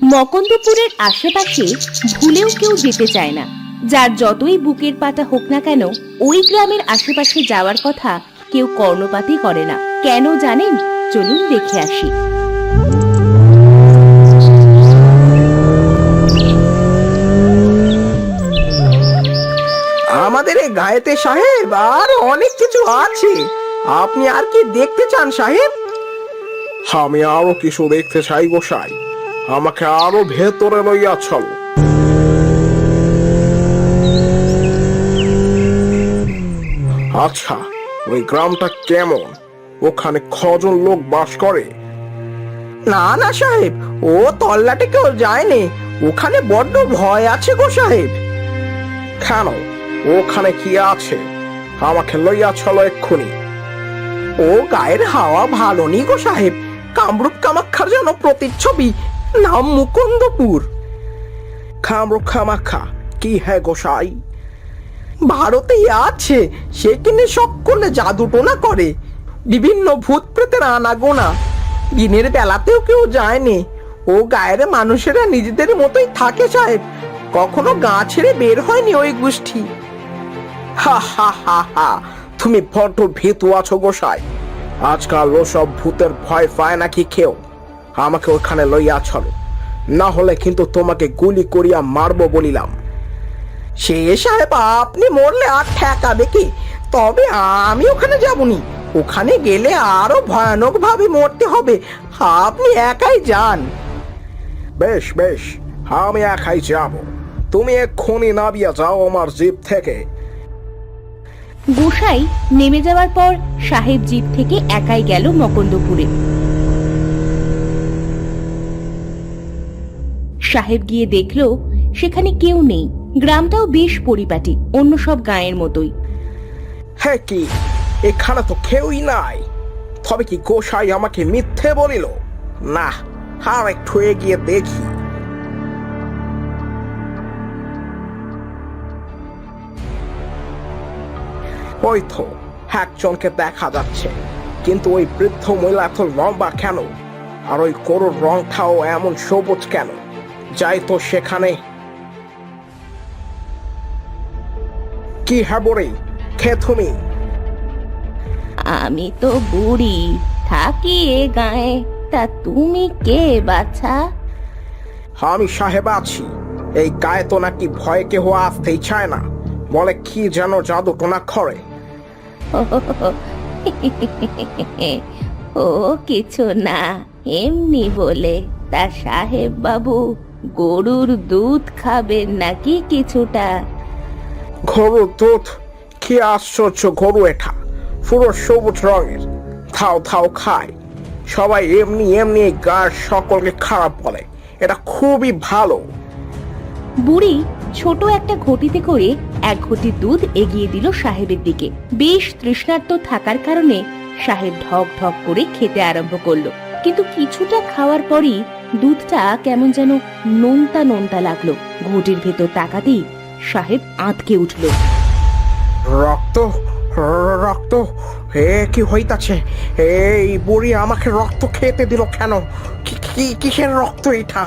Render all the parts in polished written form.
মকন্দপুরের আশেপাশে ভুলেও কেউ যেতে চায় না। যার যতই বুকের পাটা হোক না কেন, ওই গ্রামের আশেপাশে যাওয়ার কথা কেউ কর্ণপাতই করে না। কেন জানেন? চলুন দেখে আসি। আমাদের এই গায়েতে সাহেব আর অনেক কিছু আছে। আপনি আর কি দেখতে চান সাহেব? আমি আরো কিছু দেখতে চাই গোসাই, আমাকে আরো ভেতরে লইয়া চলো। আচ্ছা, ওই গ্রামটা কেমন? ওখানে কজন লোক বাস করে? না না সাহেব, ও তল্লাটে কেউ যায়নি। ওখানে বড্ড ভয় আছে গো সাহেব। কেন? ওখানে কি আছে? আমাকে লইয়া চলো এক্ষুনি। ও গায়ের হাওয়া ভালো নি গো সাহেব। কামরূপ কামাখ্যার যেন প্রতিচ্ছবি, নাম মুকুন্দপুর। কামরূপ কামাখ্যা কি হে গোসাই? ভারতেই আছে। সেখানে সকলে জাদু টোনা করে, বিভিন্ন ভূত প্রেতের আনাগোনা। দিনের বেলাতেও কেউ যায়নি। ও গায়ের মানুষেরা নিজেদের মতোই থাকে সাহেব, কখনো গা ছেড়ে বের হয়নি ওই গোষ্ঠী। হা হা হা হা, তুমি বড্ড ভীতু আছো গোসাই। আজকাল ওসব ভূতের ভয় পায় নাকি কেউ? আমাকে ওখানে লইয়া চলো, না হলে কিন্তু তোমাকে গুলি করিয়া মারবো বলিলাম। সে সাহেব, আপনি মরলে আর ঠেকাবে কি? তবে আমি ওখানে যাবনি। ওখানে গেলে আরো ভয়ানক ভাবে মরতে হবে। আপনি একাই যান। বেশ বেশ, আমি একাই যাব। তুমি এক্ষুনি নামিয়া যাও আমার জিপ থেকে। গোসাই নেমে যাওয়ার পর সাহেব জিপ থেকে একাই গেল মকন্দপুরে। সাহেব গিয়ে দেখলো সেখানে কেউ নেই। গ্রামটাও বেশ পরিপাটি, অন্য সব গাঁয়ের মতোই। হ্যাঁ, কি এখানে তো কেউই নাই। তবে কি গোসাই আমাকে মিথ্যে বলিল? না, আর একটু এগিয়ে দেখি। ওই তো একজনকে দেখা যাচ্ছে, কিন্তু ওই বৃদ্ধ মহিলা এত লম্বা কেন? আর ওই গরুর রংটাও এমন সবুজ কেন? যাই তো সেখানে। কি হ্যাঁ বরে, কে তুমি? আমি তো বুড়ি, থাকি এ গায়ে। তা তুমি কে বাছা? আমি সাহেব আছি। এই গায়ে তো নাকি ভয়ে কেহ আসতেই চায় না, বলে কি যেন জাদু টোনা করে। ও কিছু না, এমনি বলে। তা সাহেব বাবু, গরুর দুধ খাবেন নাকি কিছুটা? গরুর দুধ? কি আশ্চর্য গরু এটা, পুরো সবুজ রঙের। থাও থাও খায়। সবাই এমনি এমনি এই গায়ের সকলকে খারাপ বলে, এটা খুবই ভালো। বুড়ি ছোট একটা ঘটিতে করে এক ঘটি দুধ এগিয়ে দিল সাহেবের দিকে। বেশ তৃষ্ণার্ত থাকার কারণে সাহেব ঢক ঢক করে খেতে আরম্ভ করলো। কিন্তু কিছুটা খাওয়ার পরই দুধটা কেমন যেন নোনতা নোনতা লাগলো। ঘটির ভেতর তাকাতেই সাহেব আঁতকে উঠল। রক্ত, রক্ত! এ কি হইতাছে? এই বুড়ি আমাকে রক্ত খেতে দিল কেন? কিসের রক্ত এটা?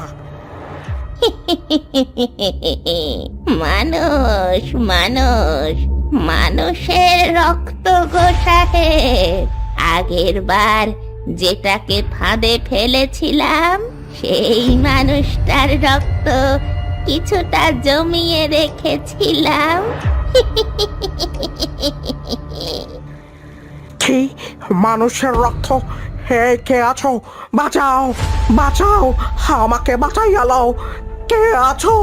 মানুষ মানুষ মানুষের রক্ত গো সাহেব। আগের বার যেটাকে ফাঁদে ফেলেছিলাম সেই মানুষটার রক্ত কিছুটা জমিয়ে রেখেছিলাম। কি মানুষের রক্ত? হে, কে আছো? বাঁচাও, বাঁচাও, আমাকে বাঁচাইয়া লও। কে আছো?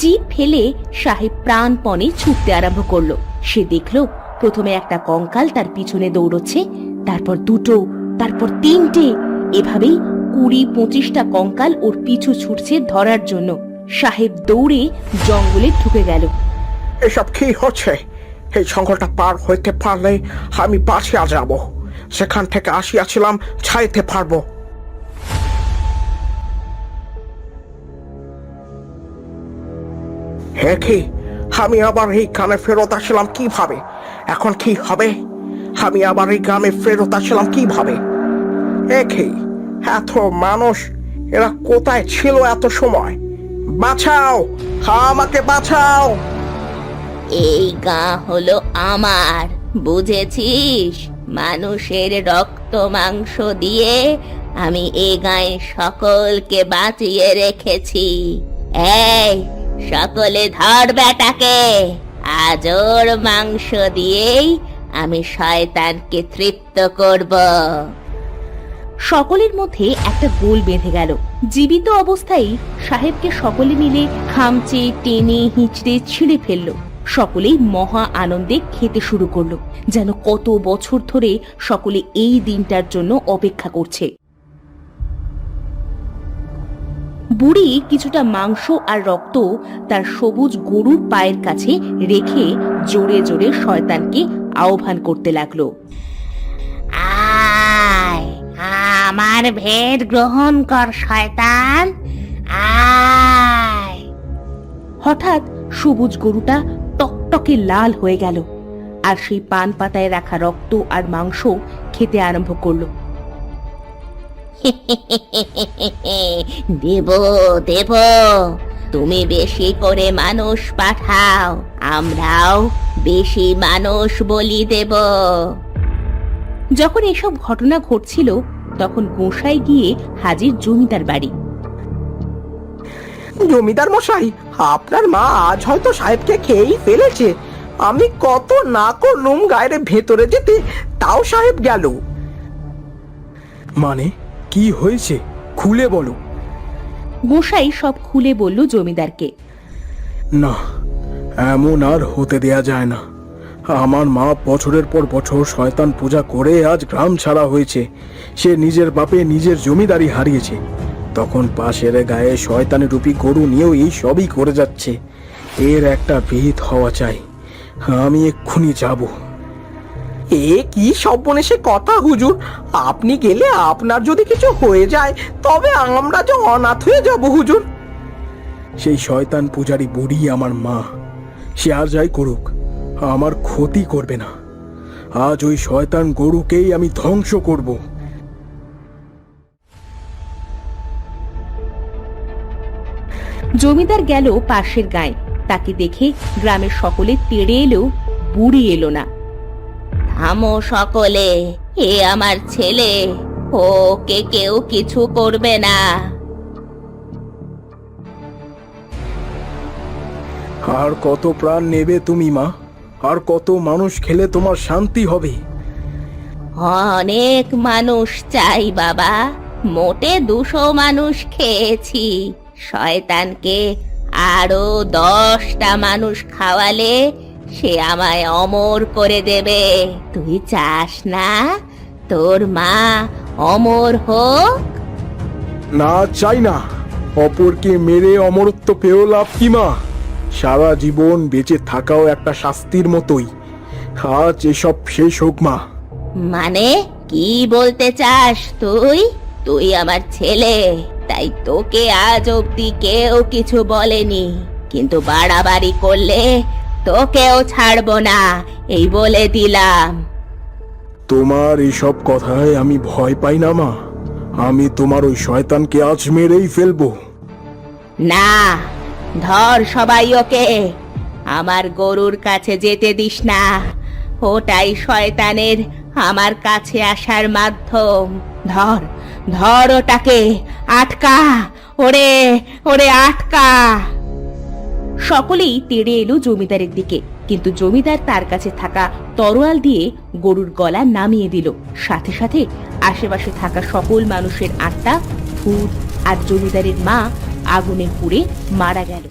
জিভ ফেলে সাহেব প্রাণপণে ছুটতে আরম্ভ করলো। সে দেখলো প্রথমে একটা কঙ্কাল তার পিছনে দৌড়চ্ছে, তারপর দুটো, তারপর তিনটে। এভাবেই 20-25টা কঙ্কাল ওর পিছু ছুটছে ধরার জন্য। সাহেব দৌড়ে জঙ্গলে ঢুকে গেল। এসব কি হচ্ছে? এই জঙ্গলটা পার হইতে পারলে আমি বাঁচিয়া যাব। সেখান থেকে আসিয়াছিলাম, ছাইতে পারবো। হে কি, আমি আবার এই গ্রামে ফেরত আসলাম কিভাবে? এখন কি হবে? আমি আবার এই গ্রামে ফেরত আসলাম কিভাবে? এ কি, এত মানুষ এরা কোথায় ছিল এত সময়? বাঁচাও, আমাকে বাঁচাও। এই গা হলো আমার, বুঝেছিস? মানুষের রক্ত মাংস দিয়ে আমি এই গায়ে সকলকে বাঁচিয়ে রেখেছি। এই সকলে ধর বেটাকে, আজ ওর মাংস দিয়েই আমি শয়তানকে তৃপ্ত করব। সকলের মধ্যে একটা গোল বেঁধে গেল। জীবিত অবস্থায় সাহেবকে সকলে মিলে খামচে টেনে হিঁচড়ে ছিঁড়ে ফেললো। সকলেই মহা আনন্দে খেতে শুরু করলো, যেন কত বছর ধরে সকলে এই দিনটার জন্য অপেক্ষা করছে। বুড়ি কিছুটা মাংস আর রক্ত তার সবুজ গরুর পায়ের কাছে রেখে জোরে জোরে শয়তানকে আহ্বান করতে লাগলো। আয়, আমার ভেট গ্রহণ কর শয়তান, আয়। হঠাৎ সবুজ গরুটা টকটকে লাল হয়ে গেল, আর সেই পান পাতায় রাখা রক্ত আর মাংস খেতে আরম্ভ করলো। দেব দেব, তুমি বেশি করে মানুষ পাঠাও, আমরাও বেশি মানুষ বলি দেব। যখন এসব ঘটনা ঘটছিল তখন গোসাই গিয়ে হাজির জমিদার বাড়ি। জমিদার মশাই, আপনার মা আজ হয়তো সাহেবকে খেয়েই ফেলেছে। আমি কত না করলুম গায়ের ভেতরে যেতে, তাও সাহেব গেল। মানে কি হয়েছে, খুলে বলো। গোসাই সব খুলে বলল জমিদারকে। না, এমন আর হতে দেয়া যায় না। আমার মা বছরের পর বছর শয়তান পূজা করে আজ গ্রাম ছাড়া হয়েছে। সে নিজের বাপে নিজের জমিদারি হারিয়েছে, তখন পাশের গায়ে শয়তানের রূপী গরু নিয়েও এই সবই করে যাচ্ছে। এর একটা বিহিত হওয়া চাই। আমি এক্ষুনি যাব। এ কি সর্বনেশে কথা হুজুর! আপনি গেলে আপনার যদি কিছু হয়ে যায় তবে আমরা যে অনাথ হয়ে যাব হুজুর। সেই শয়তান পূজারী বুড়ি আমার মা। সে আর যাই করুক, আমার ক্ষতি করবে না। আজ ওই শয়তান গরুকেই আমি ধ্বংস করব। জমিদার গেল পাশের গায়ে। তাকে দেখে গ্রামের সকলে তেড়ে এলো, বুড়ি এলো না। থামো সকলে, এ আমার ছেলে, ওকে কেউ কিছু করবে না। আর কত প্রাণ নেবে তুমি মা? আর কত মানুষ খেলে তোমার শান্তি হবে? অনেক মানুষ চাই বাবা, মোটে 200 মানুষ খেয়েছি। শয়তানকে আরো 10টা মানুষ খাওয়ালে সে আমায় অমর করে দেবে। তুই চাস না তোর মা অমর হোক? না, চাই না। অপরকে মেরে অমরত্ব পেয়েও লাভ কি মা? সারা জীবন বেঁচে থাকাও একটা শাস্তির মতোই। আজ এসব শেষ হোক মা। মানে কি বলতে চাস তুই? তুই আমার ছেলে, তাই তোকে আজ অব্দি কেউ কিছু বলেনি, কিন্তু বাড়াবাড়ি করলে তোকেও ছাড়বো না, এই বলে দিলাম। তোমার এসব কথায় আমি ভয় পাই না মা। আমি তোমার ওই শয়তানকে আজ মেরেই ফেলবো। না, ধর সবাই ওকে। আমার গরুর কাছে যেতে দিস না, ওটাই শয়তানের আমার কাছে আসার মাধ্যম। ধর ধর ওটাকে, আটকা, ওরে ওরে আটকা। সকলেই তেড়ে এলো জমিদারের দিকে, কিন্তু জমিদার তার কাছে থাকা তরোয়াল দিয়ে গরুর গলা নামিয়ে দিল। সাথে সাথে আশেপাশে থাকা সকল মানুষের আত্মা, ভূত আর জমিদারের মা আগুনে পুড়ে মারা গেল।